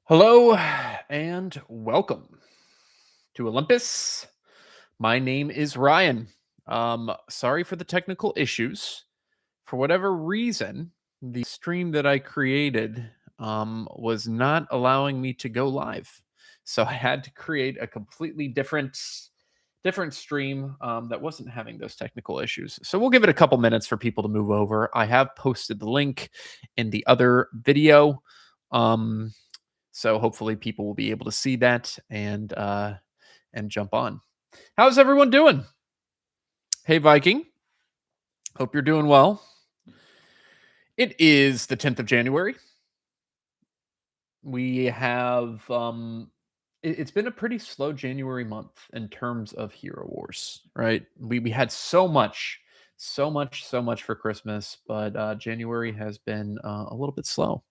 Hello and welcome to Olympus. My name is Ryan. Sorry for the technical issues. For whatever reason, the stream that I created was not allowing me to go live. So I had to create a completely different stream that wasn't having those technical issues. So we'll give it a couple minutes for people to move over. I have posted the link in the other video. Um, so hopefully people will be able to see that and jump on. How's everyone doing? Hey Viking, hope you're doing well. It is the 10th of January. We have it's been a pretty slow January month in terms of Hero Wars, right? We had so much for Christmas, but January has been a little bit slow,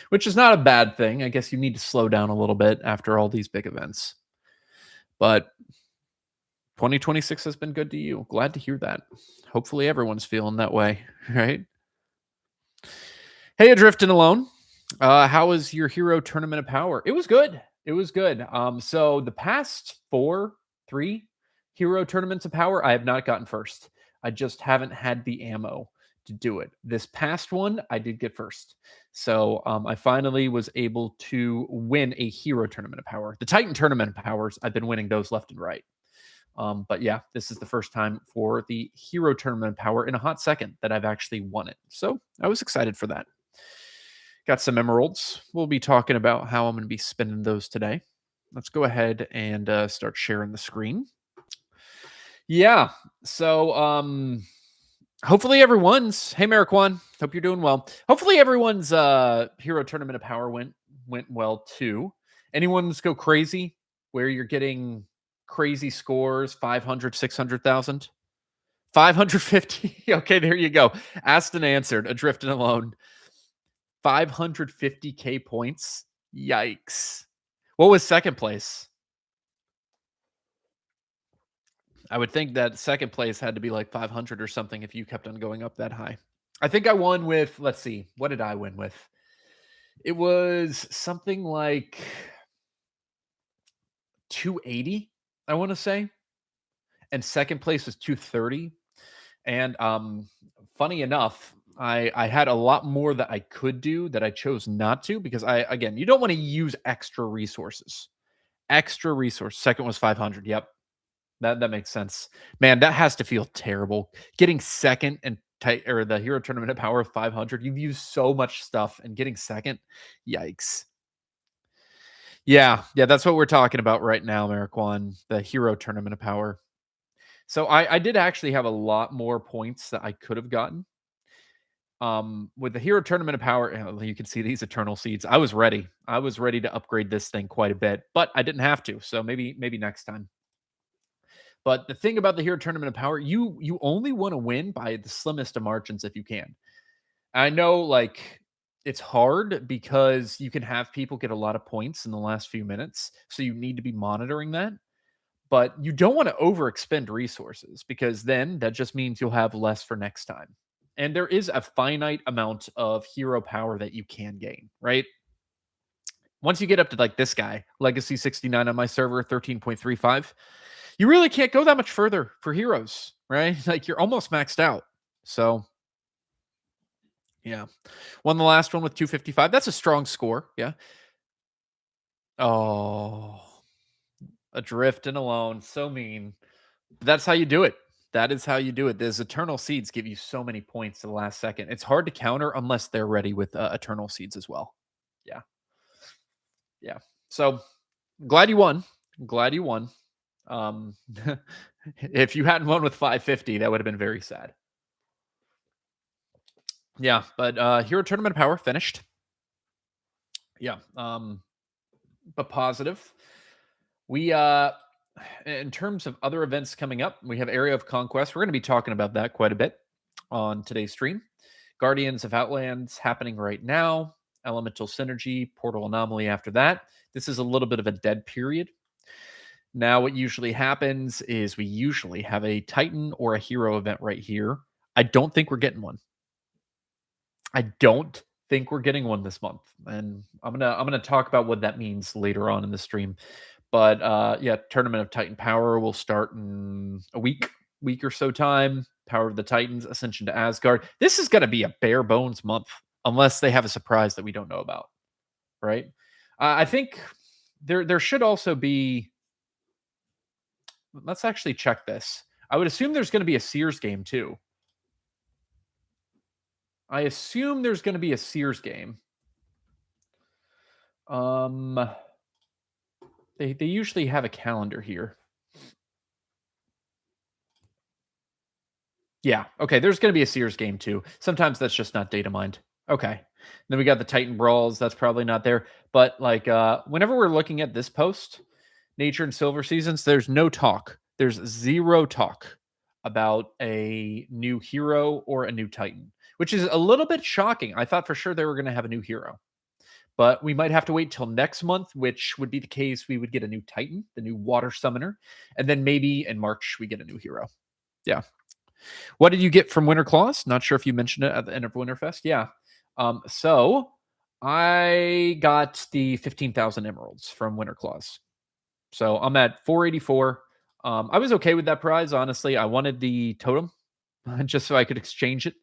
which is not a bad thing. I guess you need to slow down a little bit after all these big events. But 2026 has been good to you. Glad to hear that. Hopefully everyone's feeling that way, right? Hey, Adrift and Alone. How was your Hero Tournament of Power? It was good. It was good. So the past three Hero Tournaments of Power, I have not gotten first. I just haven't had the ammo to do it. This past one, I did get first. So I finally was able to win a Hero Tournament of Power. The Titan Tournament of Powers, I've been winning those left and right. But yeah, this is the first time for the Hero Tournament of Power in a hot second that I've actually won it. So I was excited for that. Got some emeralds. We'll be talking about how I'm going to be spending those today. Let's go ahead and start sharing the screen. Yeah. So hopefully everyone's hey Marquand, hope you're doing well. Hopefully everyone's Hero Tournament of Power went well too. Anyone's go crazy where you're getting crazy scores, 500, 600,000? 550. Okay, there you go. Asked and answered. Adrift and Alone. 550k points. Yikes. What was second place? I would think that second place had to be like 500 or something if you kept on going up that high. I think I won with, let's see, what did I win with? It was something like 280, I want to say. And second place was 230. And funny enough, I had a lot more that I could do that I chose not to because again, you don't want to use extra resources. Extra resource. Second was 500. Yep. That makes sense. Man, that has to feel terrible. Getting second and or the Hero Tournament of Power of 500. You've used so much stuff and getting second. Yikes. Yeah, that's what we're talking about right now, Marquand, the Hero Tournament of Power. So I did actually have a lot more points that I could have gotten. With the Hero Tournament of Power, you can see these Eternal Seeds. I was ready. I was ready to upgrade this thing quite a bit, but I didn't have to. So maybe next time. But the thing about the Hero Tournament of Power, you only want to win by the slimmest of margins if you can. I know, like, it's hard because you can have people get a lot of points in the last few minutes, so you need to be monitoring that. But you don't want to overexpend resources because then that just means you'll have less for next time. And there is a finite amount of hero power that you can gain, right? Once you get up to like this guy, Legacy 69 on my server, 13.35, you really can't go that much further for heroes, right? Like you're almost maxed out. So, yeah. Won the last one with 255. That's a strong score. Yeah. Oh, Adrift and Alone. So mean. But that's how you do it. That is how you do it. Those Eternal Seeds give you so many points to the last second. It's hard to counter unless they're ready with Eternal Seeds as well. Yeah. Yeah. So glad you won. Glad you won. If you hadn't won with 550, that would have been very sad. Yeah, but Hero Tournament of Power finished. Yeah. But positive. We in terms of other events coming up, we have Area of Conquest. We're going to be talking about that quite a bit on today's stream. Guardians of Outlands happening right now. Elemental Synergy, Portal Anomaly after that. This is a little bit of a dead period. Now, what usually happens is we usually have a Titan or a Hero event right here. I don't think we're getting one. I don't think we're getting one this month, and I'm gonna talk about what that means later on in the stream. But yeah, Tournament of Titan Power will start in a week or so time. Power of the Titans, Ascension to Asgard. This is gonna be a bare bones month, unless they have a surprise that we don't know about, right? I think there should also be. Let's actually check this. I would assume there's going to be a Sears game too. I assume there's going to be a Sears game. Um, they usually have a calendar here. Yeah. Okay. There's going to be a Sears game too. Sometimes that's just not data mined. Okay. Then we got the Titan Brawls. That's probably not there. But like, whenever we're looking at this post, Nature and Silver Seasons, there's no talk. There's zero talk about a new hero or a new Titan, which is a little bit shocking. I thought for sure they were going to have a new hero, but we might have to wait till next month, which would be the case. We would get a new Titan, the new Water Summoner, and then maybe in March we get a new hero. Yeah. What did you get from Winter Claws? Not sure if you mentioned it at the end of Winterfest. Yeah. So I got the 15,000 emeralds from Winter Claws. So I'm at 484. I was okay with that prize, honestly. I wanted the totem just so I could exchange it.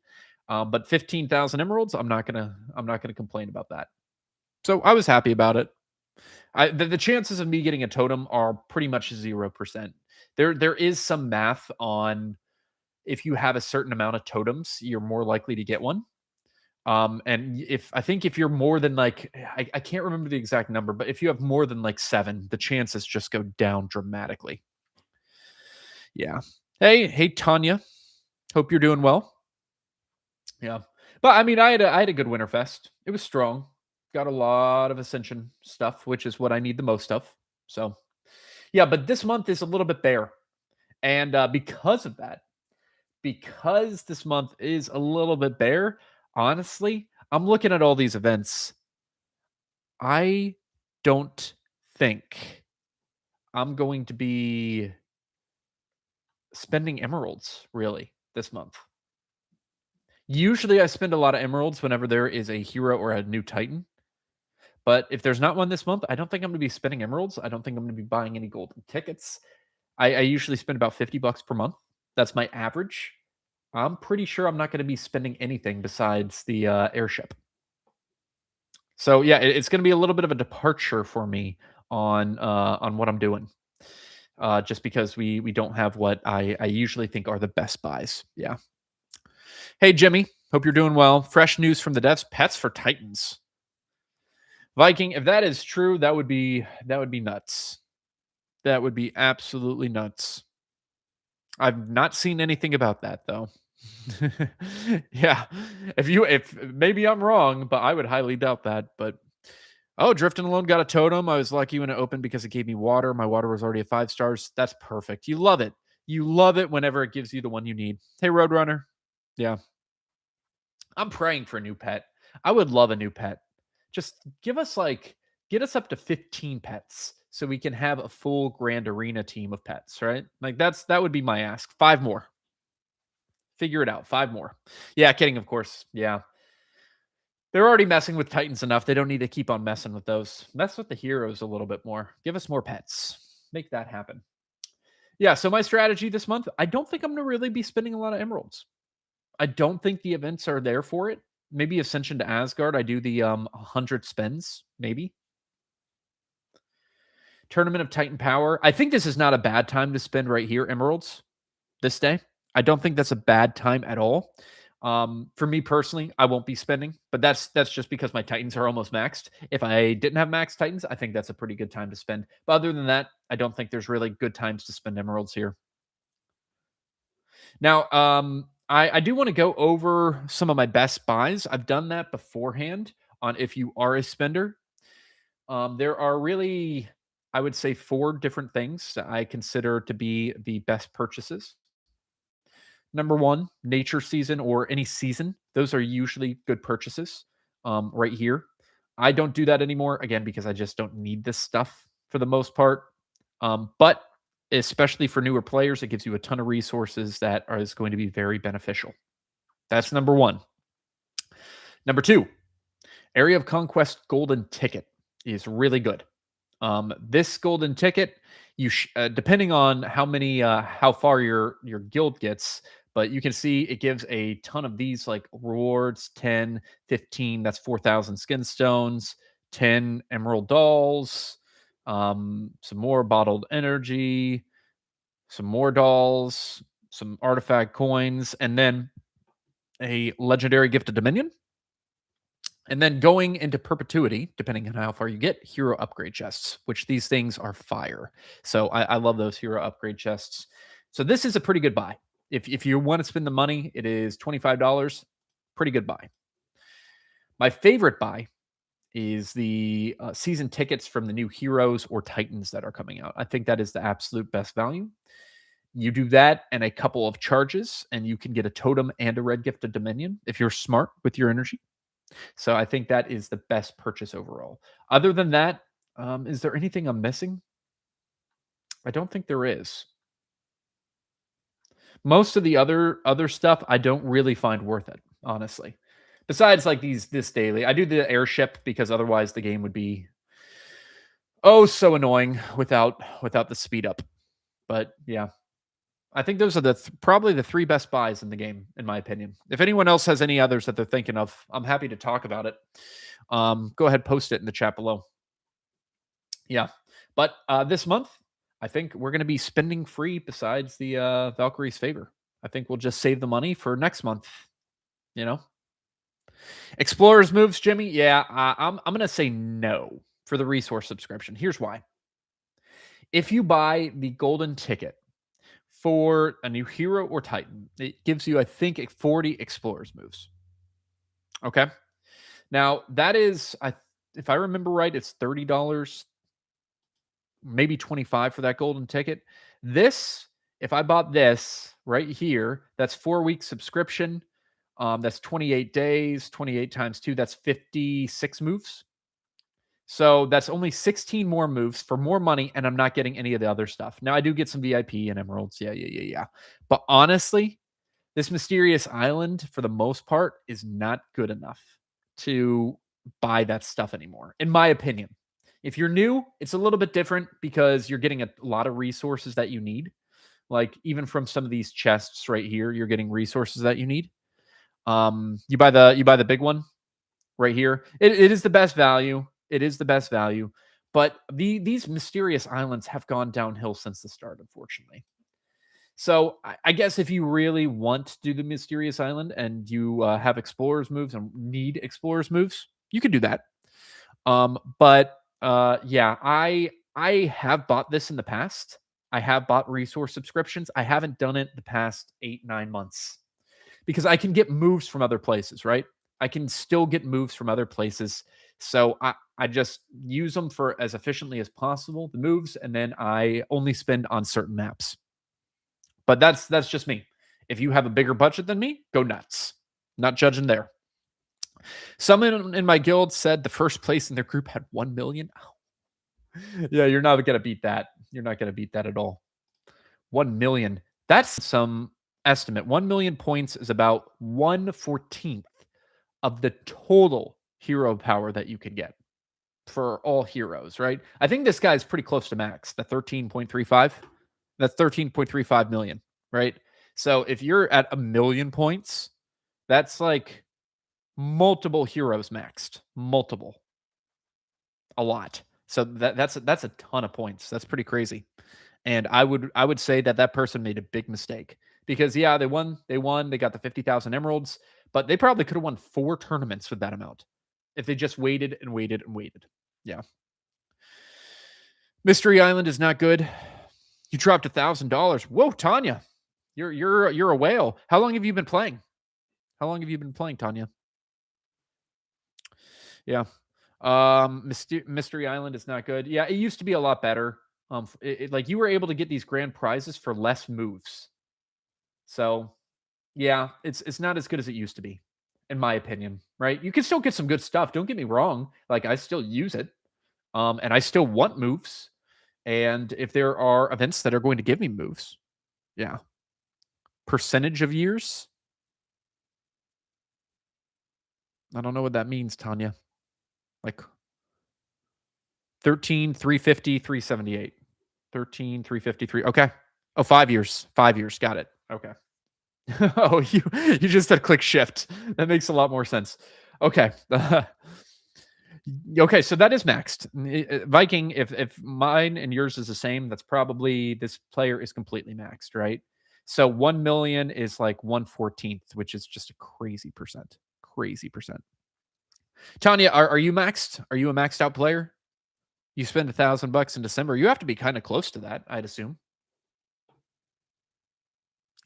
But 15,000 emeralds, I'm not gonna complain about that. So I was happy about it. The chances of me getting a totem are pretty much 0%. There is some math on if you have a certain amount of totems, you're more likely to get one. And if you're more than like I can't remember the exact number, but if you have more than like 7, the chances just go down dramatically. Yeah. Hey Tanya. Hope you're doing well. Yeah. But I mean I had a good Winterfest. It was strong. Got a lot of Ascension stuff, which is what I need the most of. So yeah, but this month is a little bit bare. And because of that, because this month is a little bit bare, honestly, I'm looking at all these events. I don't think I'm going to be spending emeralds really this month. Usually I spend a lot of emeralds whenever there is a hero or a new Titan. But if there's not one this month, I don't think I'm going to be spending emeralds. I don't think I'm going to be buying any golden tickets. I usually spend about $50 per month. That's my average. I'm pretty sure I'm not going to be spending anything besides the airship. So yeah, it's going to be a little bit of a departure for me on what I'm doing, just because we don't have what I usually think are the best buys. Yeah. Hey Jimmy, hope you're doing well. Fresh news from the devs: pets for Titans. Viking, if that is true, that would be nuts. That would be absolutely nuts. I've not seen anything about that though. Yeah. If maybe I'm wrong, but I would highly doubt that. But oh, Drifting Alone got a totem. I was lucky when it opened because it gave me water. My water was already at 5 stars. That's perfect. You love it. You love it whenever it gives you the one you need. Hey, Roadrunner. Yeah. I'm praying for a new pet. I would love a new pet. Just get us up to 15 pets so we can have a full Grand Arena team of pets, right? Like that would be my ask. 5 more. Figure it out. 5 more. Yeah, kidding, of course. Yeah. They're already messing with Titans enough. They don't need to keep on messing with those. Mess with the heroes a little bit more. Give us more pets. Make that happen. Yeah, so my strategy this month, I don't think I'm going to really be spending a lot of emeralds. I don't think the events are there for it. Maybe Ascension to Asgard. I do the 100 spends, maybe. Tournament of Titan Power. I think this is not a bad time to spend right here emeralds this day. I don't think that's a bad time at all. For me personally, I won't be spending, but that's just because my Titans are almost maxed. If I didn't have max Titans, I think that's a pretty good time to spend. But other than that, I don't think there's really good times to spend emeralds here. Now, I do want to go over some of my best buys. I've done that beforehand on if you are a spender. There are really, I would say, 4 different things that I consider to be the best purchases. Number 1, nature season or any season. Those are usually good purchases right here. I don't do that anymore, again, because I just don't need this stuff for the most part. But especially for newer players, it gives you a ton of resources that is going to be very beneficial. That's number 1. Number 2, Area of Conquest golden ticket is really good. This golden ticket, depending on how far your guild gets, but you can see it gives a ton of these like rewards 10, 15. That's 4,000 skin stones, 10 emerald dolls, some more bottled energy, some more dolls, some artifact coins, and then a legendary gift of dominion. And then going into perpetuity, depending on how far you get, hero upgrade chests, which these things are fire. So I love those hero upgrade chests. So this is a pretty good buy. If you want to spend the money, it is $25. Pretty good buy. My favorite buy is the season tickets from the new heroes or titans that are coming out. I think that is the absolute best value. You do that and a couple of charges, and you can get a totem and a red gift of dominion if you're smart with your energy. So I think that is the best purchase overall. Other than that, is there anything I'm missing? I don't think there is. Most of the other stuff I don't really find worth it, honestly. Besides like this daily. I do the airship because otherwise the game would be oh so annoying without the speed up. But yeah, I think those are probably the three best buys in the game, in my opinion. If anyone else has any others that they're thinking of, I'm happy to talk about it. Go ahead, post it in the chat below. Yeah, but this month, I think we're going to be spending free. Besides the Valkyrie's favor, I think we'll just save the money for next month. You know, Explorers moves, Jimmy. Yeah, I'm going to say no for the resource subscription. Here's why: if you buy the golden ticket for a new hero or titan, it gives you, I think, 40 explorers moves. Okay. Now that is, if I remember right, it's $30, maybe 25 for that golden ticket. This, if I bought this right here, that's 4 week subscription. That's 28 days, 28 times 2, that's 56 moves. So that's only 16 more moves for more money, and I'm not getting any of the other stuff. Now I do get some VIP and emeralds. Yeah. But honestly, this mysterious island, for the most part, is not good enough to buy that stuff anymore, in my opinion. If you're new, it's a little bit different because you're getting a lot of resources that you need. Like even from some of these chests right here, you're getting resources that you need. You buy the big one right here. It is the best value. It is the best value. But these mysterious islands have gone downhill since the start, unfortunately. So I guess if you really want to do the mysterious island and you have explorers moves and need explorers moves, you can do that. But yeah, I have bought this in the past. I have bought resource subscriptions. I haven't done it the past 8-9 months because I can get moves from other places, right? I can still get moves from other places. So I just use them for as efficiently as possible, the moves, and then I only spend on certain maps. But that's just me. If you have a bigger budget than me, go nuts. Not judging there. Someone in my guild said the first place in their group had 1 million. Oh. Yeah, you're not going to beat that. You're not going to beat that at all. 1 million. That's some estimate. 1 million points is about 1/14 of the total hero power that you can get for all heroes, right? I think this guy's pretty close to max, the 13.35. That's 13.35 million, right? So if you're at 1 million points, that's like multiple heroes maxed, multiple, a lot. So that's a ton of points. That's pretty crazy. And I would say that person made a big mistake because yeah, they won, they got the 50,000 emeralds, but they probably could have won 4 tournaments with that amount if they just waited and waited and waited. Yeah. Mystery Island is not good. You dropped $1,000. Whoa, Tanya, you're a whale. How long have you been playing? How long have you been playing, Tanya? Yeah. Mystery Island is not good. Yeah, it used to be a lot better. Like you were able to get these grand prizes for less moves. So, yeah, it's not as good as it used to be, in my opinion. Right? You can still get some good stuff. Don't get me wrong. Like I still use it, and I still want moves. And if there are events that are going to give me moves, yeah. Percentage of years? I don't know what that means, Tanya. Like 13, 350, 378. 13, 353. Okay. Oh, 5 years. 5 years. Got it. Okay. Oh, you just said click shift. That makes a lot more sense. Okay. Okay, so that is maxed. Viking, if mine and yours is the same, that's probably this player is completely maxed, right? So 1 million is like 1/14th, which is just a crazy percent. Crazy percent. Tanya, are you maxed? Are you a maxed out player? You spend $1,000 in December. You have to be kind of close to that, I'd assume.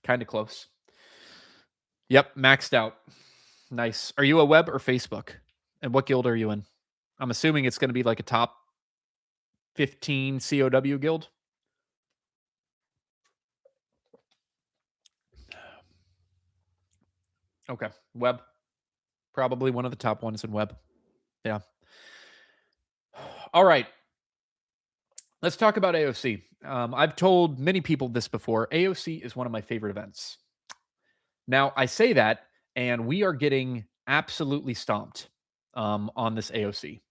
Kind of close. Yep, maxed out. Nice. Are you a web or Facebook? And what guild are you in? I'm assuming it's going to be like a top 15 COW guild. Okay. Web. Probably one of the top ones in web. Yeah. All right. Let's talk about AOC. I've told many people this before. AOC is one of my favorite events. Now, I say that, and we are getting absolutely stomped on this AOC.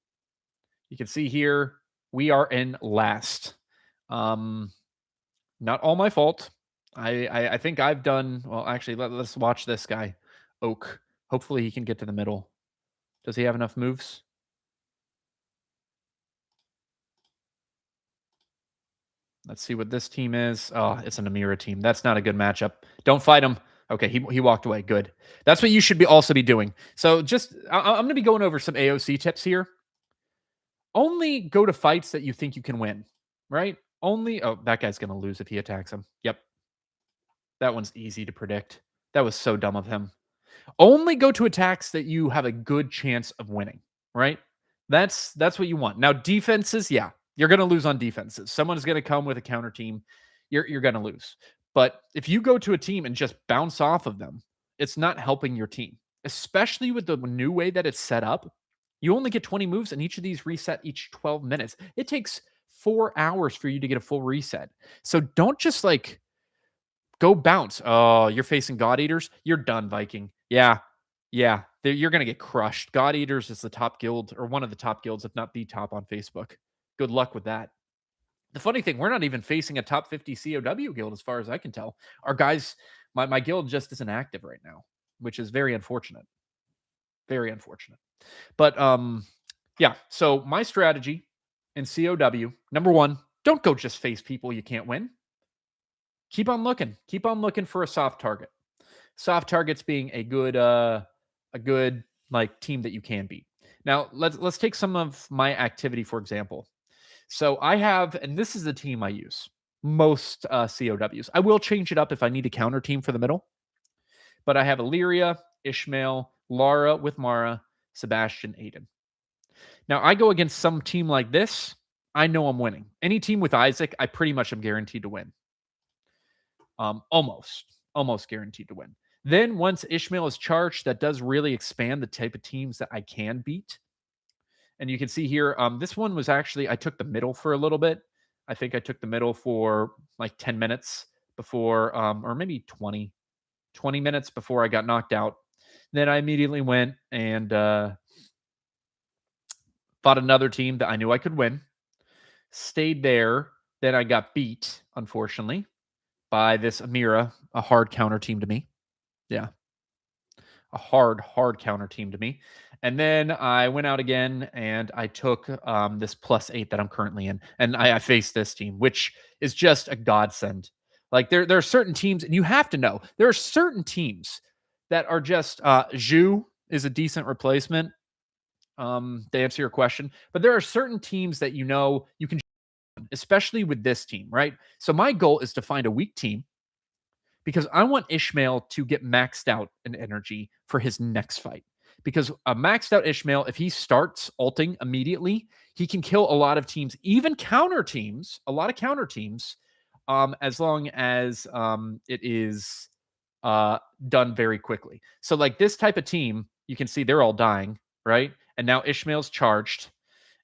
You can see here, we are in last. Not all my fault. I think I've done well. Actually, let's watch this guy, Oak. Hopefully, he can get to the middle. Does he have enough moves? Let's see what this team is. Oh, it's an Amira team. That's not a good matchup. Don't fight him. Okay, he walked away. Good. That's what you should be also be doing. So just I'm going to be going over some AOC tips here. Only go to fights that you think you can win, right? Only that guy's going to lose if he attacks him. Yep. That one's easy to predict. That was so dumb of him. Only go to attacks that you have a good chance of winning, right? That's what you want. Now defenses, yeah, you're going to lose on defenses. Someone's going to come with a counter team. You're going to lose. But if you go to a team and just bounce off of them, it's not helping your team. Especially with the new way that it's set up. You only get 20 moves and each of these reset each 12 minutes. It takes 4 hours for you to get a full reset. So don't just like go bounce. Oh, you're facing God Eaters? You're done, Viking. Yeah. Yeah. You're going to get crushed. God Eaters is the top guild or one of the top guilds, if not the top on Facebook. Good luck with that. The funny thing, we're not even facing a top 50 COW guild as far as I can tell. Our guys, my guild just isn't active right now, which is very unfortunate. Very unfortunate. But yeah, so my strategy in COW, number one, don't go just face people you can't win. Keep on looking. Keep on looking for a soft target. Soft targets being a good like team that you can beat. Now let's take some of my activity for example. So I have, and this is the team I use most COWs. I will change it up if I need a counter team for the middle, but I have Illyria, Ishmael, Lara with Mara, Sebastian, Aiden. Now I go against some team like this. I know I'm winning. Any team with Isaac, I pretty much am guaranteed to win. Almost guaranteed to win. Then once Ishmael is charged, that does really expand the type of teams that I can beat. And you can see here, this one was actually, I took the middle for a little bit. I think I took the middle for like 10 minutes before, or maybe 20 minutes before I got knocked out. Then I immediately went and fought another team that I knew I could win. Stayed there. Then I got beat, unfortunately, by this Amira, a hard counter team to me. Yeah. A hard counter team to me. And then I went out again and I took this +8 that I'm currently in. And I faced this team, which is just a godsend. Like there are certain teams, and you have to know, there are certain teams that are just Zhu is a decent replacement. To answer your question. But there are certain teams that you can, especially with this team, right? So my goal is to find a weak team because I want Ishmael to get maxed out in energy for his next fight. Because a maxed out Ishmael, if he starts ulting immediately, he can kill a lot of teams, even counter teams, a lot of counter teams, as long as it is done very quickly. So, like this type of team, you can see they're all dying, right? And now Ishmael's charged,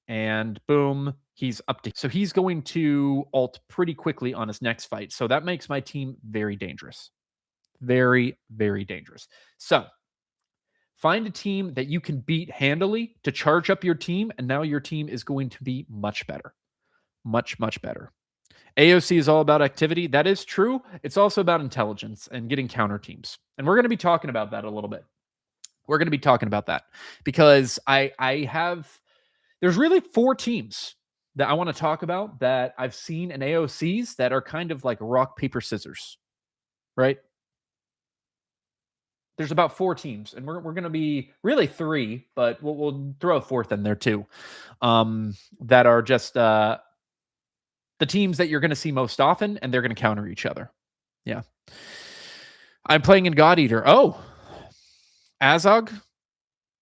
and boom, he's up to. So he's going to ult pretty quickly on his next fight. So that makes my team very dangerous. Very, very dangerous. So Find a team that you can beat handily to charge up your team, and now your team is going to be much better. Much, much better. AOC is all about activity. That is true. It's also about intelligence and getting counter teams. And we're going to be talking about that a little bit. We're going to be talking about that because I have there's really 4 teams that I want to talk about that I've seen in AOCs that are kind of like rock paper scissors, right? There's about 4 teams, and we're going to be really 3, but we'll throw a fourth in there too. That are just the teams that you're going to see most often, and they're going to counter each other. Yeah. I'm playing in God Eater. Oh, Azog,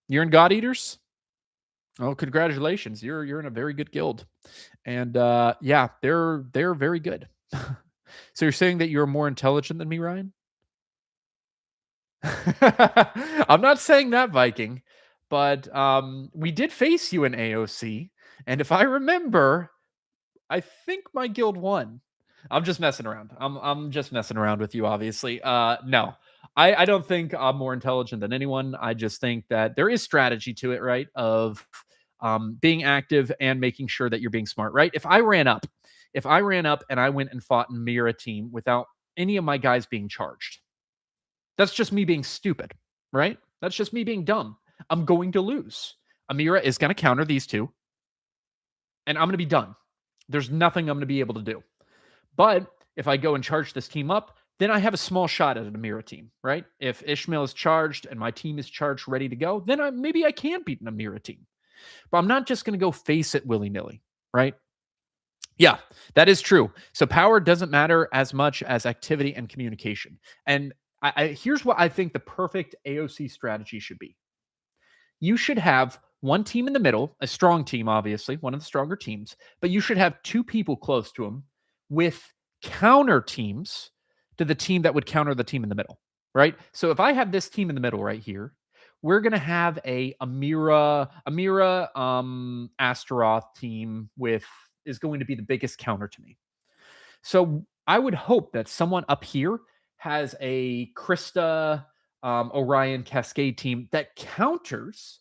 you're in God Eaters? Oh, congratulations. You're in a very good guild. And yeah, they're very good. So you're saying that you're more intelligent than me, Ryan? I'm not saying that, Viking, but we did face you in AOC, and if I remember, I think my guild won. I'm just messing around. I'm just messing around with you, obviously. No, I don't think I'm more intelligent than anyone. I just think that there is strategy to it, right? Of being active and making sure that you're being smart, right? If I ran up and I went and fought and mirror a team without any of my guys being charged, that's just me being stupid, right? That's just me being dumb. I'm going to lose. Amira is going to counter these two, and I'm going to be done. There's nothing I'm going to be able to do. But if I go and charge this team up, then I have a small shot at an Amira team, right? If Ishmael is charged and my team is charged, ready to go, then maybe I can beat an Amira team. But I'm not just going to go face it willy-nilly, right? Yeah, that is true. So power doesn't matter as much as activity and communication. And here's what I think the perfect AOC strategy should be. You should have one team in the middle, a strong team, obviously, one of the stronger teams, but you should have 2 people close to them with counter teams to the team that would counter the team in the middle, right? So if I have this team in the middle right here, we're gonna have a Amira Astaroth team with is going to be the biggest counter to me. So I would hope that someone up here has a Krista Orion Cascade team that counters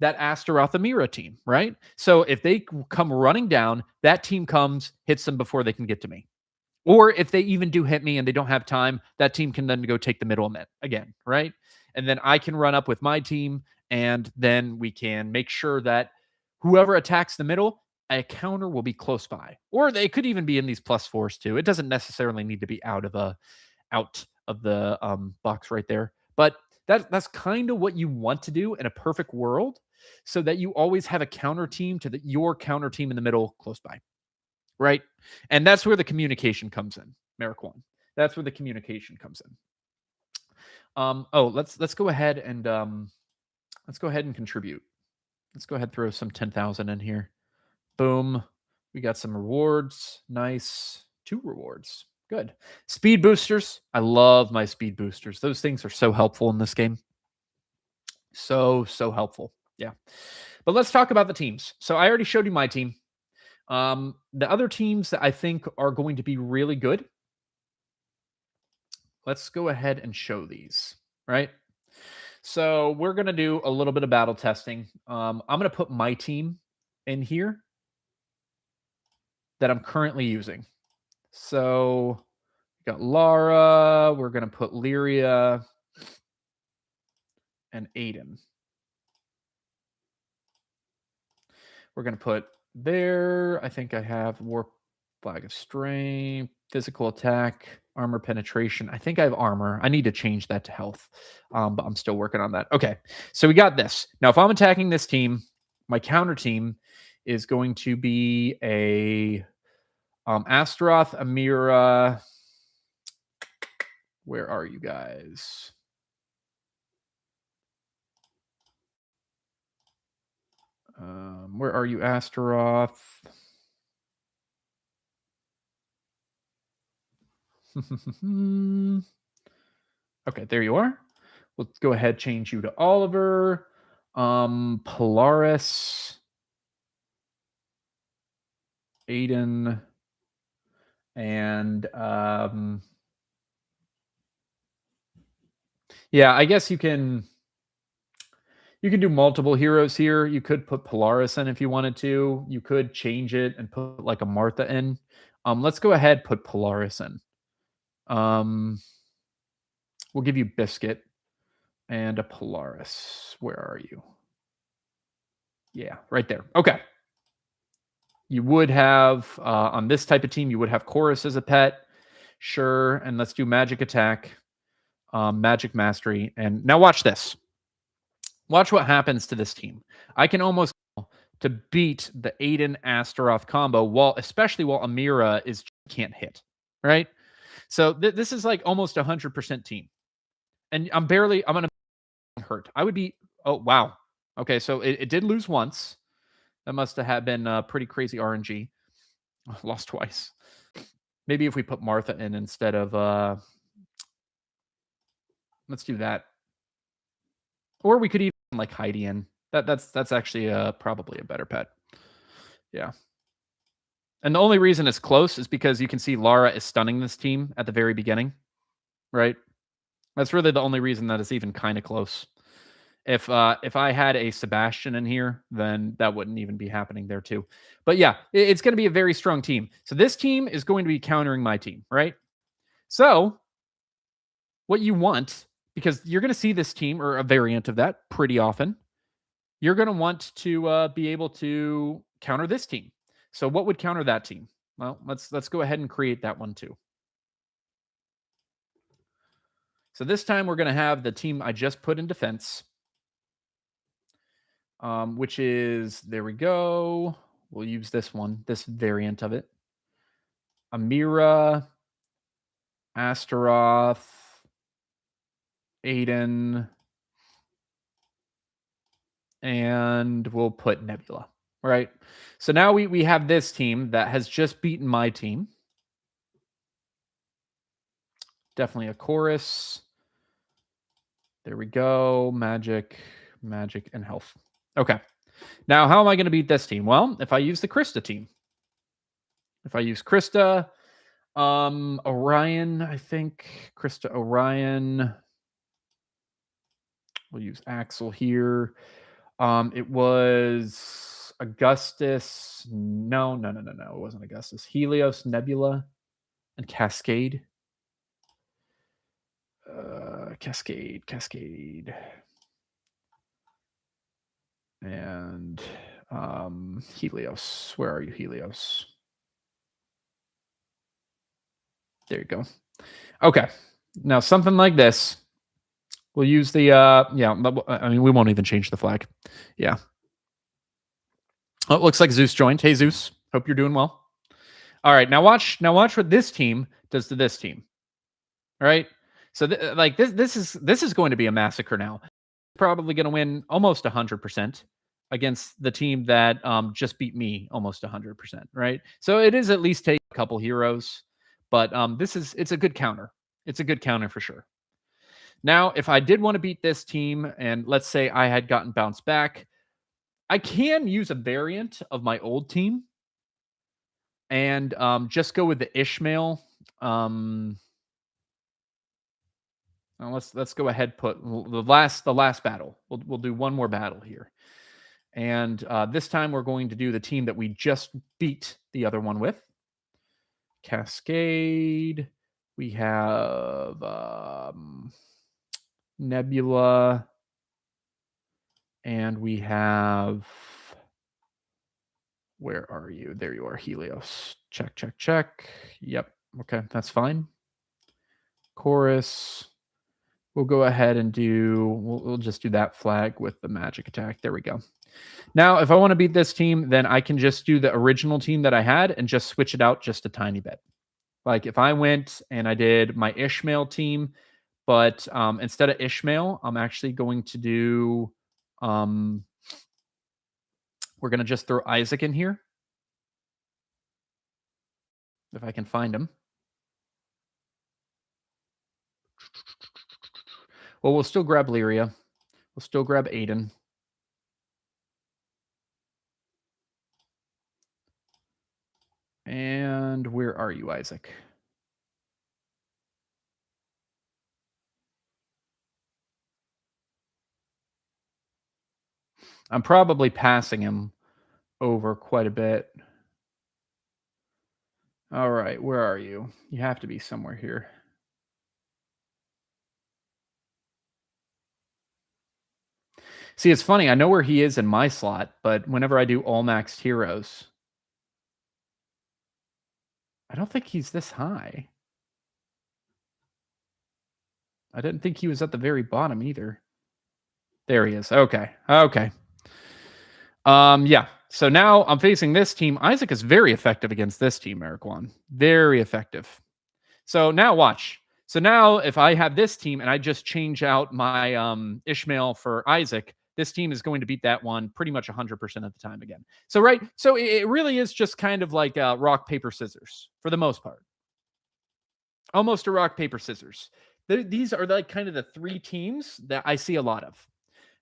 that Astaroth Amira team, right? So if they come running down, that team comes, hits them before they can get to me. Or if they even do hit me and they don't have time, that team can then go take the middle again, right? And then I can run up with my team, and then we can make sure that whoever attacks the middle, a counter will be close by. Or they could even be in these +4s too. It doesn't necessarily need to be out of the box right there. But that's kind of what you want to do in a perfect world, so that you always have a counter team to your counter team in the middle close by, right? And that's where the communication comes in, Merrick One. That's where the communication comes in. Let's go ahead and contribute. Let's go ahead and throw some 10,000 in here. Boom. We got some rewards. Nice. 2 rewards. Good. Speed boosters. I love my speed boosters. Those things are so helpful in this game. So helpful. Yeah. But let's talk about the teams. So I already showed you my team. The other teams that I think are going to be really good. Let's go ahead and show these, right? So we're going to do a little bit of battle testing. I'm going to put my team in here that I'm currently using. So we got Lara. We're going to put Lyria and Aiden. We're going to put there. I think I have Warp Flag of Strength, Physical Attack, Armor Penetration. I think I have Armor. I need to change that to Health, but I'm still working on that. Okay, so we got this. Now, if I'm attacking this team, my counter team is going to be a Astaroth, Amira. Where are you guys? Where are you, Astaroth? Okay, there you are. Let's go ahead, change you to Oliver. Polaris. Aiden. And yeah, I guess you can You can do multiple heroes here. You could put Polaris in if you wanted to. You could change it and put like a Martha in. Let's go ahead, put Polaris in. We'll give you Biscuit and a Polaris. Where are you? Yeah, right there. Okay. You would have, on this type of team, you would have Chorus as a pet. Sure. And let's do Magic Attack, Magic Mastery. And now watch this. Watch what happens to this team. I can almost to beat the Aiden Astaroth combo, especially while Amira can't hit, right? So this is like almost 100% team. And I'm going to hurt. I would be, oh, wow. Okay, so it did lose once. That must have been pretty crazy RNG. Lost twice. Maybe if we put Martha in instead of, let's do that. Or we could even like Heidi in. That's actually probably a better pet. Yeah. And the only reason it's close is because you can see Lara is stunning this team at the very beginning, right? That's really the only reason that it's even kind of close. If I had a Sebastian in here, then that wouldn't even be happening there too. But yeah, it's going to be a very strong team. So this team is going to be countering my team, right? So what you want, because you're going to see this team or a variant of that pretty often, you're going to want to be able to counter this team. So what would counter that team? Well, let's go ahead and create that one too. So this time we're going to have the team I just put in defense, which is, there we go. We'll use this one, this variant of it. Amira, Astaroth, Aiden, and we'll put Nebula, right? So now we have this team that has just beaten my team. Definitely a Chorus. There we go. Magic, and health. Okay. Now, how am I going to beat this team? Well, if I use the Krista team. If I use Krista, Orion, I think. Krista, Orion. We'll use Axel here. It was Augustus. No. It wasn't Augustus. Helios, Nebula, and Cascade. Cascade. And Helios. Where are you, Helios? There you go. Okay. Now, something like this. We'll use the, I mean, we won't even change the flag. Yeah. Oh, it looks like Zeus joined. Hey, Zeus. Hope you're doing well. All right. Now watch what this team does to this team. All right. So this is going to be a massacre now. Probably going to win almost 100% against the team that just beat me almost 100%, right? So it is at least take a couple heroes, but it's a good counter. It's a good counter for sure. Now, if I did want to beat this team, and let's say I had gotten bounced back, I can use a variant of my old team and just go with the Ishmael. Let's go ahead. Put the last battle. We'll do one more battle here, and this time we're going to do the team that we just beat the other one with. Cascade. We have Nebula, and we have. Where are you? There you are, Helios. Check. Yep. Okay, that's fine. Chorus. We'll go ahead and we'll just do that flag with the magic attack. There we go. Now, if I want to beat this team, then I can just do the original team that I had and just switch it out just a tiny bit. Like if I went and I did my Ishmael team, but instead of Ishmael, I'm actually going to do, we're going to just throw Isaac in here. If I can find him. Well, we'll still grab Lyria. We'll still grab Aiden. And where are you, Isaac? I'm probably passing him over quite a bit. All right, where are you? You have to be somewhere here. See, it's funny. I know where he is in my slot, but whenever I do all maxed heroes, I don't think he's this high. I didn't think he was at the very bottom either. There he is. Okay. Okay. Yeah. So now I'm facing this team. Isaac is very effective against this team, Eric Juan. Very effective. So now watch. So now if I have this team and I just change out my Ishmael for Isaac, this team is going to beat that one pretty much 100% of the time again. So right, so it really is just kind of like rock paper scissors for the most part. Almost a rock paper scissors. These are like kind of the three teams that I see a lot of.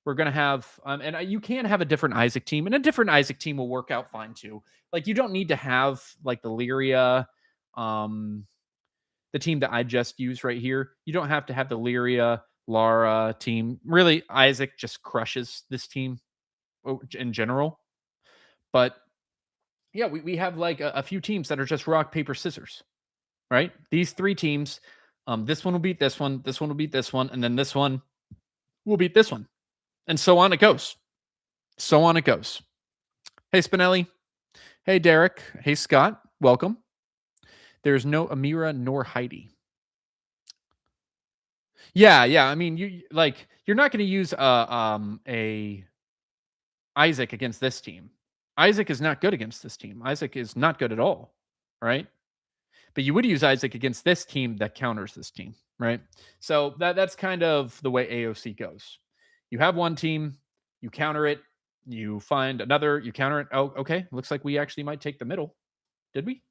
We're gonna have, and you can have a different Isaac team, and a different Isaac team will work out fine too. Like you don't need to have like the Lyria, um, the team that I just used right here. You don't have to have the Lyria, Lara team. Really, Isaac just crushes this team in general. But yeah, we have like a few teams that are just rock, paper, scissors, right? These three teams, this one will beat this one will beat this one, and then this one will beat this one. And so on it goes. So on it goes. Hey, Spinelli. Hey, Derek. Hey, Scott. Welcome. There's no Amira nor Heidi. Yeah, yeah. I mean, you're not going to use a Isaac against this team. Isaac is not good against this team. Isaac is not good at all, right? But you would use Isaac against this team that counters this team, right? So that's kind of the way AOC goes. You have one team, you counter it, you find another, you counter it. Oh, okay. Looks like we actually might take the middle. Did we?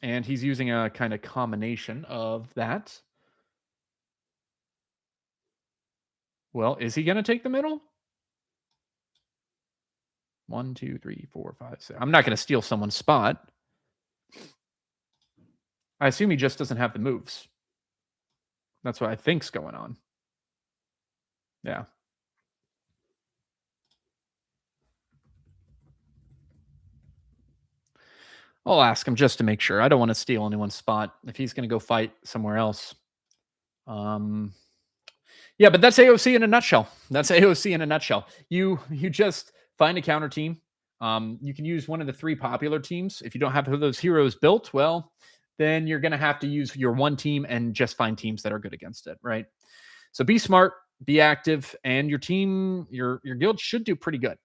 And he's using a kind of combination of that. Well, is he going to take the middle? 1, 2, 3, 4, 5, 6. I'm not going to steal someone's spot. I assume he just doesn't have the moves. That's what I think's going on. Yeah. I'll ask him just to make sure. I don't want to steal anyone's spot if he's going to go fight somewhere else. Yeah, but that's AOC in a nutshell. That's AOC in a nutshell. You just find a counter team. You can use one of the three popular teams. If you don't have those heroes built, well, then you're going to have to use your one team and just find teams that are good against it, right? So be smart, be active, and your team, your guild should do pretty good.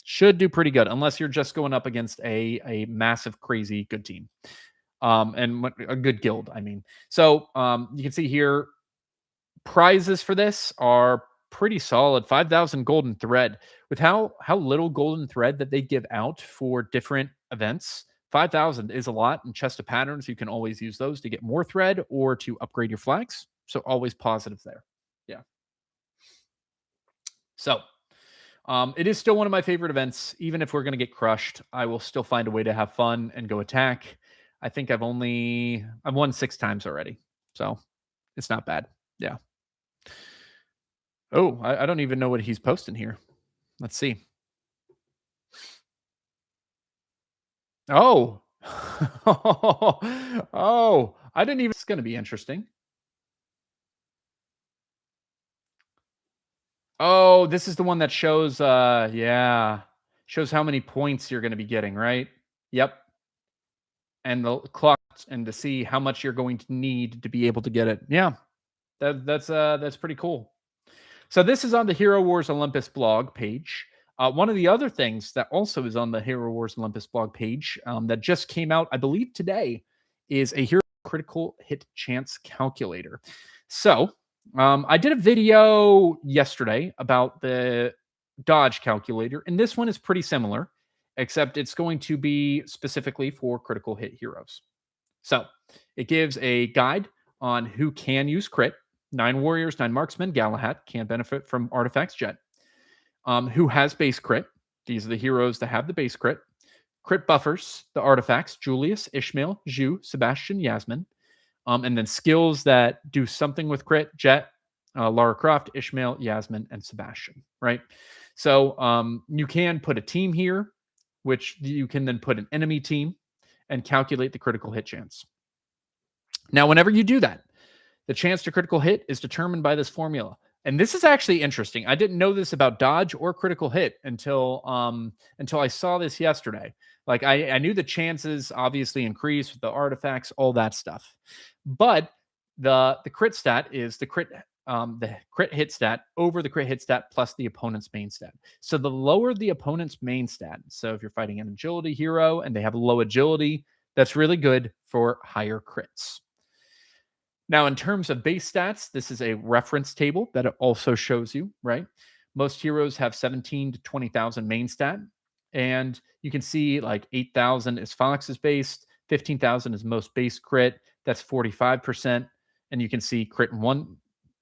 Should do pretty good, unless you're just going up against a massive, crazy good team. And a good guild, I mean. So you can see here, prizes for this are pretty solid. 5,000 golden thread. With how little golden thread that they give out for different events, 5,000 is a lot. And chest of patterns, you can always use those to get more thread or to upgrade your flags. So always positive there. Yeah. So it is still one of my favorite events. Even if we're going to get crushed, I will still find a way to have fun and go attack. I think I've won 6 times already. So it's not bad. Yeah. Oh, I don't even know what he's posting here. Let's see. Oh. Oh, I didn't even. It's going to be interesting. Oh, this is the one that shows, yeah, shows how many points you're going to be getting, right? Yep. And the clock and to see how much you're going to need to be able to get it. Yeah. That's pretty cool. So this is on the Hero Wars Olympus blog page. One of the other things that also is on the Hero Wars Olympus blog page that just came out, I believe today, is a hero critical hit chance calculator. So I did a video yesterday about the dodge calculator, and this one is pretty similar, except it's going to be specifically for critical hit heroes. So it gives a guide on who can use crit. 9 warriors, 9 marksmen, Galahad can benefit from artifacts, Jet. Who has base crit? These are the heroes that have the base crit. Crit buffers, the artifacts, Julius, Ishmael, Zhu, Sebastian, Yasmin. And then skills that do something with crit, Jet, Lara Croft, Ishmael, Yasmin, and Sebastian, right? So you can put a team here, which you can then put an enemy team and calculate the critical hit chance. Now, whenever you do that, the chance to critical hit is determined by this formula. And this is actually interesting. I didn't know this about dodge or critical hit until I saw this yesterday. Like I knew the chances obviously increase with the artifacts, all that stuff. But the crit stat is the crit hit stat over the crit hit stat plus the opponent's main stat. So the lower the opponent's main stat, so if you're fighting an agility hero and they have low agility, that's really good for higher crits. Now, in terms of base stats, this is a reference table that it also shows you, right? Most heroes have 17 to 20,000 main stat. And you can see like 8,000 is Fox's base, 15,000 is most base crit. That's 45%. And you can see crit in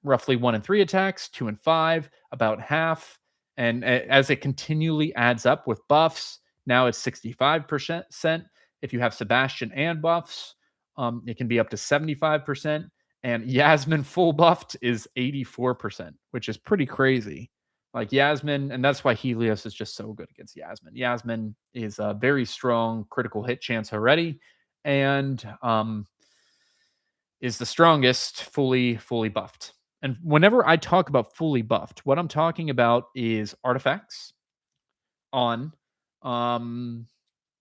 roughly 1 and 3 attacks, 2 and 5, about half. And as it continually adds up with buffs, now it's 65%. If you have Sebastian and buffs, it can be up to 75%. And Yasmin full buffed is 84%, which is pretty crazy. Like Yasmin, and that's why Helios is just so good against Yasmin. Yasmin is a very strong critical hit chance already, and is the strongest fully buffed. And whenever I talk about fully buffed, what I'm talking about is artifacts on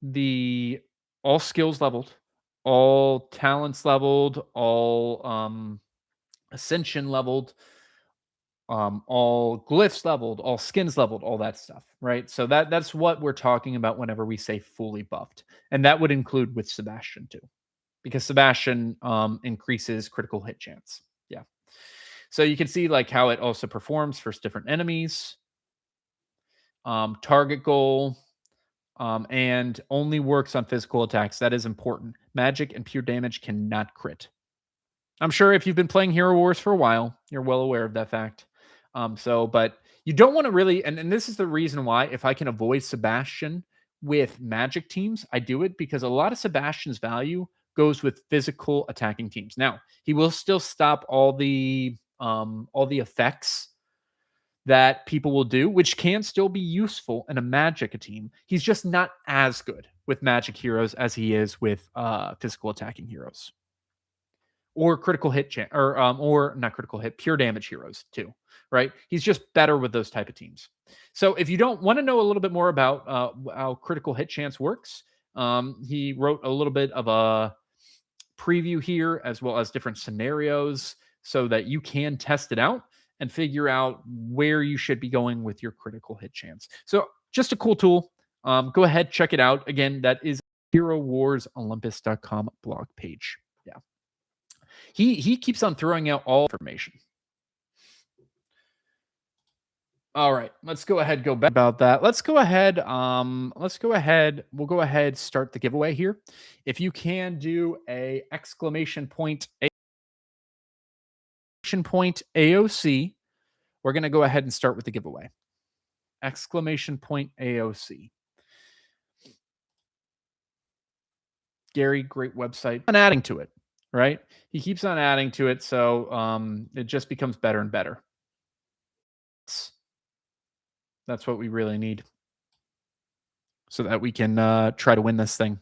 the all skills leveled, all talents leveled, all ascension leveled, all glyphs leveled, all skins leveled, all that stuff, right? So that's what we're talking about whenever we say fully buffed, and that would include with Sebastian too, because Sebastian increases critical hit chance. Yeah. So you can see like how it also performs for different enemies, target goal, and only works on physical attacks. That is important. Magic and pure damage cannot crit. I'm sure if you've been playing Hero Wars for a while, you're well aware of that fact. But you don't want to really, and this is the reason why, if I can avoid Sebastian with magic teams, I do it, because a lot of Sebastian's value goes with physical attacking teams. Now, he will still stop all the effects that people will do, which can still be useful in a magic team. He's just not as good with magic heroes as he is with physical attacking heroes or critical hit or not critical hit, pure damage heroes too, right? He's just better with those type of teams. So if you don't want to know a little bit more about how critical hit chance works, he wrote a little bit of a preview here, as well as different scenarios, so that you can test it out and figure out where you should be going with your critical hit chance. So just a cool tool. Go ahead, check it out. Again, that is HeroWarsOlympus.com blog page. Yeah. He keeps on throwing out all information. All right, let's go ahead, go back about that. Let's go ahead. We'll go ahead, start the giveaway here. If you can do a exclamation point AOC, we're going to go ahead and start with the giveaway. Exclamation point AOC. Gary, great website. And adding to it, right? He keeps on adding to it, so it just becomes better and better. That's what we really need, so that we can try to win this thing.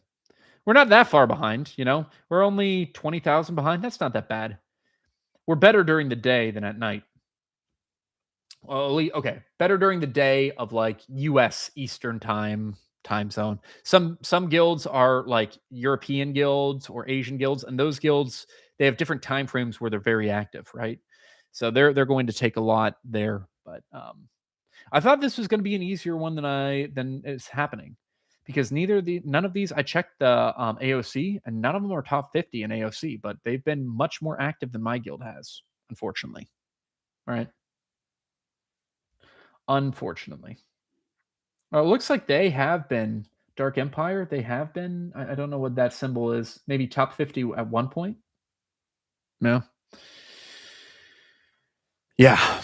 We're not that far behind, you know. We're only 20,000 behind. That's not that bad. We're better during the day than at night. Well, okay, better during the day of like U.S. Eastern time zone. Some guilds are like European guilds or Asian guilds, and those guilds, they have different time frames where they're very active, right? So they're going to take a lot there. But I thought this was going to be an easier one than is happening, because none of these, I checked the AOC, and none of them are top 50 in AOC, but they've been much more active than my guild has, unfortunately. All right. Unfortunately. It looks like they have been Dark Empire. They have been. I don't know what that symbol is. Maybe top 50 at one point. No. Yeah.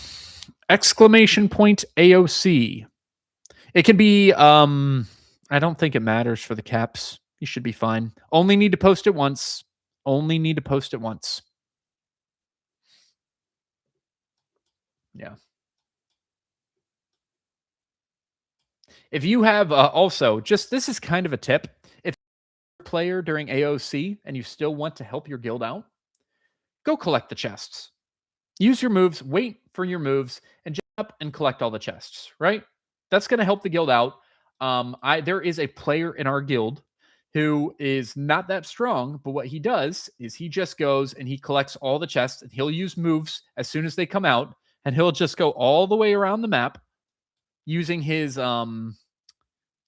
Exclamation point AOC. It can be. I don't think it matters for the caps. You should be fine. Only need to post it once. Only need to post it once. Yeah. If you have also just this is kind of a tip. If you're a player during AOC and you still want to help your guild out, go collect the chests. Use your moves, wait for your moves, and jump up and collect all the chests, right? That's going to help the guild out. There is a player in our guild who is not that strong, but what he does is he just goes and he collects all the chests and he'll use moves as soon as they come out, and he'll just go all the way around the map using his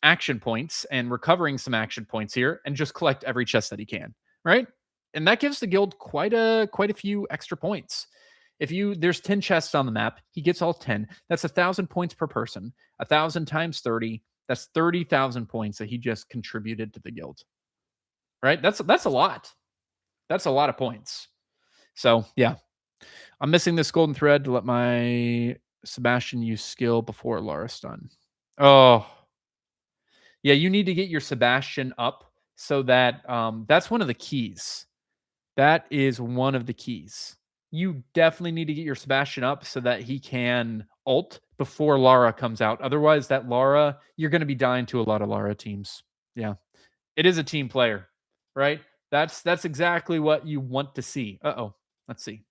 action points and recovering some action points here and just collect every chest that he can, right? And that gives the guild quite a few extra points. If you there's 10 chests on the map, he gets all 10. That's 1,000 points per person. 1,000 times 30, that's 30,000 points that he just contributed to the guild. Right? That's a lot. That's a lot of points. So, yeah. I'm missing this golden thread to let my Sebastian use skill before Lara stun. Oh, yeah, you need to get your Sebastian up so that that's one of the keys. That is one of the keys. You definitely need to get your Sebastian up so that he can ult before Lara comes out. Otherwise, that Lara, you're going to be dying to a lot of Lara teams. Yeah. It is a team player, right? That's exactly what you want to see. Uh-oh. Let's see.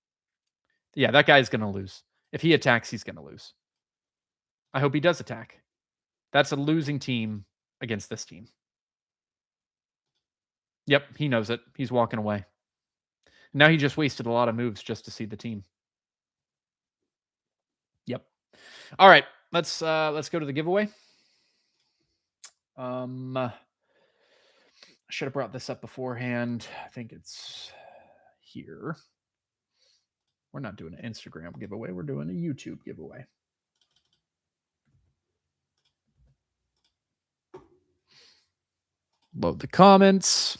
Yeah, that guy's going to lose. If he attacks, he's going to lose. I hope he does attack. That's a losing team against this team. Yep, he knows it. He's walking away. Now he just wasted a lot of moves just to see the team. Yep. All right, let's go to the giveaway. I should have brought this up beforehand. I think it's here. We're not doing an Instagram giveaway. We're doing a YouTube giveaway. Load the comments.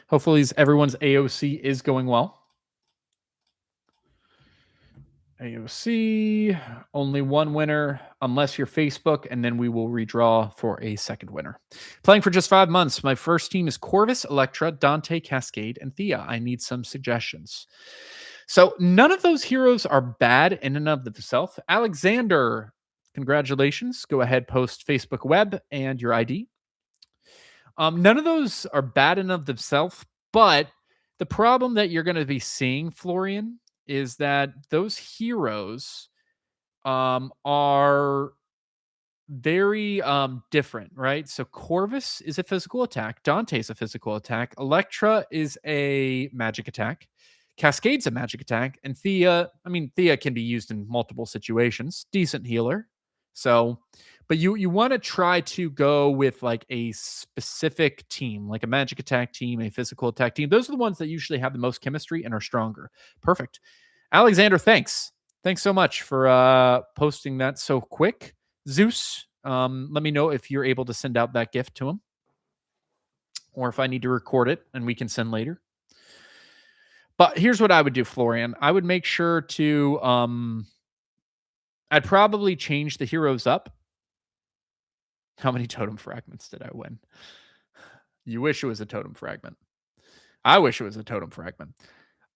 Hopefully everyone's AOC is going well. AOC, only one winner, unless you're Facebook, and then we will redraw for a second winner. Playing for just 5 months. My first team is Corvus, Electra, Dante, Cascade, and Thea. I need some suggestions. So none of those heroes are bad in and of themselves. Alexander, congratulations. Go ahead, post Facebook web and your ID. None of those are bad in and of themselves, but the problem that you're going to be seeing, Florian, is that those heroes are very different, right? So Corvus is a physical attack, Dante is a physical attack, Electra is a magic attack, Cascade's a magic attack, and Thea, Thea can be used in multiple situations, decent healer. So, but you want to try to go with like a specific team, like a magic attack team, a physical attack team. Those are the ones that usually have the most chemistry and are stronger. Perfect. Alexander, thanks. Thanks so much for posting that so quick. Zeus, let me know if you're able to send out that gift to him or if I need to record it and we can send later. But here's what I would do, Florian. I would make sure to I'd probably change the heroes up. How many totem fragments did I win? You wish it was a totem fragment. I wish it was a totem fragment.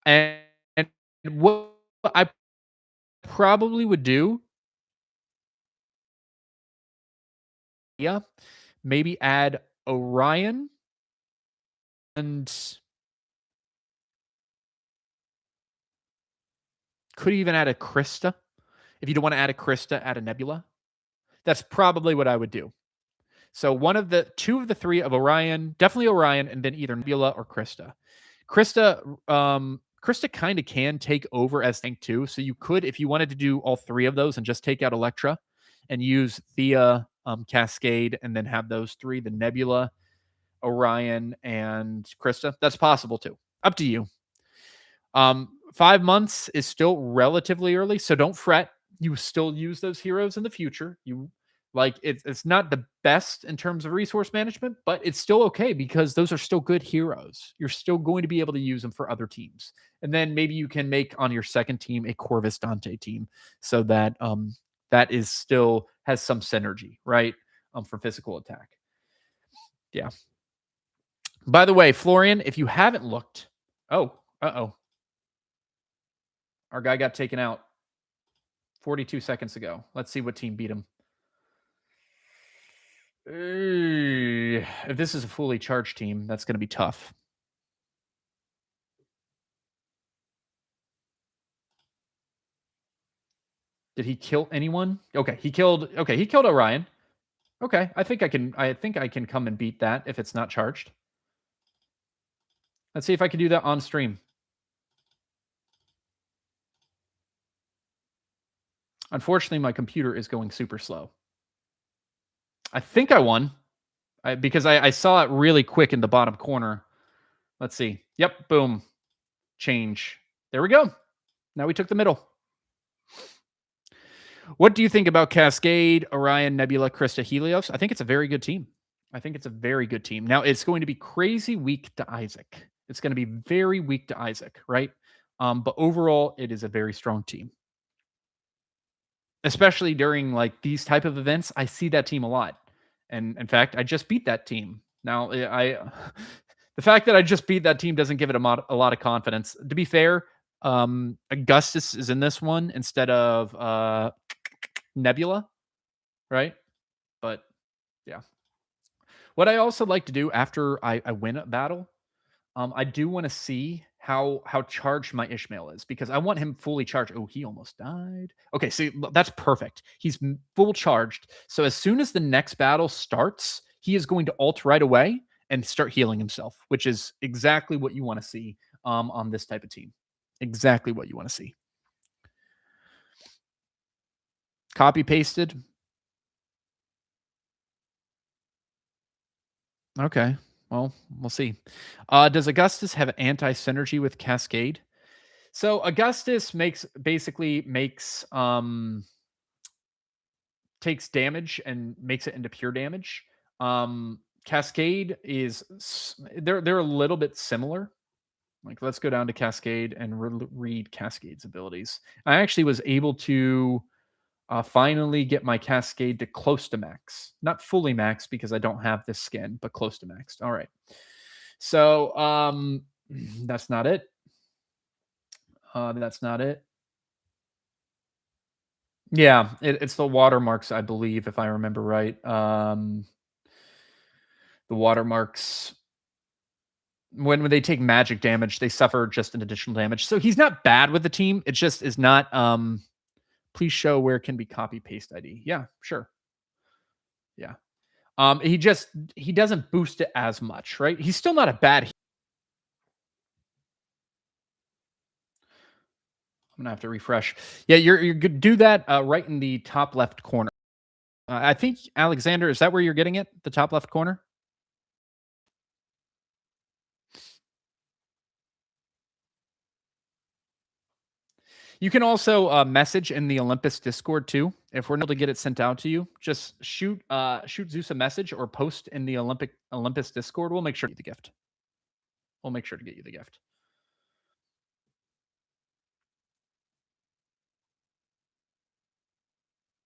And what I probably would do, yeah, maybe add Orion and could even add a Krista. If you don't want to add a Krista, add a Nebula. That's probably what I would do. So two of the three of Orion, definitely Orion, and then either Nebula or Krista. Krista kind of can take over as tank too. So you could, if you wanted to do all three of those and just take out Electra and use Thea, Cascade, and then have those three, the Nebula, Orion, and Krista. That's possible too. Up to you. 5 months is still relatively early, so don't fret. You still use those heroes in the future. It's not the best in terms of resource management, but it's still okay because those are still good heroes. You're still going to be able to use them for other teams. And then maybe you can make on your second team a Corvus Dante team so that that is still has some synergy, right? For physical attack. Yeah. By the way, Florian, if you haven't looked, Our guy got taken out 42 seconds ago. Let's see what team beat him. If this is a fully charged team, that's going to be tough. Did he kill anyone? Okay, he killed Orion. Okay, I think I can come and beat that if it's not charged. Let's see if I can do that on stream. Unfortunately, my computer is going super slow. I think I won because I saw it really quick in the bottom corner. Let's see. Yep, boom. Change. There we go. Now we took the middle. What do you think about Cascade, Orion, Nebula, Krista, Helios? I think it's a very good team. Now, it's going to be crazy weak to Isaac. It's going to be very weak to Isaac, right? But overall, it is a very strong team. Especially during like these type of events, I see that team a lot. And in fact, I just beat that team. Now, the fact that I just beat that team doesn't give it a lot of confidence. To be fair, Augustus is in this one instead of Nebula, right? But yeah. What I also like to do after I win a battle, I do want to see how charged my Ishmael is because I want him fully charged. Oh, he almost died. Okay, see, that's perfect. He's full charged. So as soon as the next battle starts, he is going to ult right away and start healing himself, which is exactly what you want to see on this type of team. Exactly what you want to see. Copy pasted. Okay. Well, we'll see. Does Augustus have anti-synergy with Cascade? So Augustus basically takes damage and makes it into pure damage. Cascade is they're a little bit similar. Like let's go down to Cascade and read Cascade's abilities. I actually was able to finally get my Cascade to close to max. Not fully max because I don't have this skin, but close to max. All right. So that's not it. That's not it. Yeah, it's the watermarks, I believe, if I remember right. The watermarks, when they take magic damage, they suffer just an additional damage. So he's not bad with the team. It just is not. Please show where it can be copy paste ID. Yeah, sure. Yeah. He doesn't boost it as much, right? He's still not a bad. I'm gonna have to refresh. Yeah, you're good. Do that right in the top left corner. I think Alexander, is that where you're getting it? The top left corner. You can also message in the Olympus Discord too. If we're not able to get it sent out to you, just shoot Zeus a message or post in the Olympus Discord. We'll make sure to get the gift. We'll make sure to get you the gift.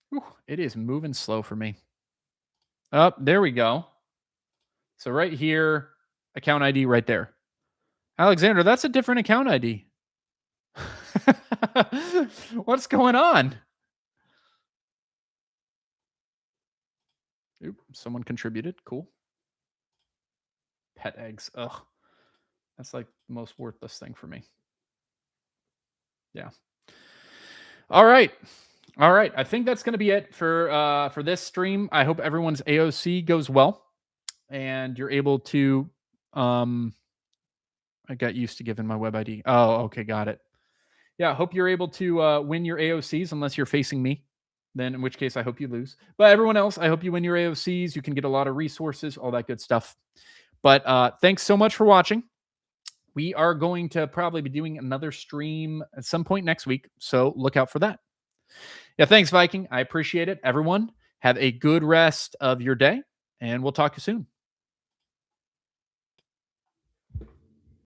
Whew, it is moving slow for me. Oh, there we go. So right here, account ID right there. Alexander, that's a different account ID. What's going on? Oop, someone contributed. Cool. Pet eggs. Ugh. That's like the most worthless thing for me. Yeah. All right. All right. I think that's going to be it for this stream. I hope everyone's AOC goes well and you're able to I got used to giving my web ID. Oh, okay, got it. Yeah, I hope you're able to win your AOCs unless you're facing me. Then in which case I hope you lose. But everyone else, I hope you win your AOCs. You can get a lot of resources, all that good stuff. But thanks so much for watching. We are going to probably be doing another stream at some point next week. So look out for that. Yeah, thanks, Viking. I appreciate it. Everyone, have a good rest of your day, and we'll talk to you soon.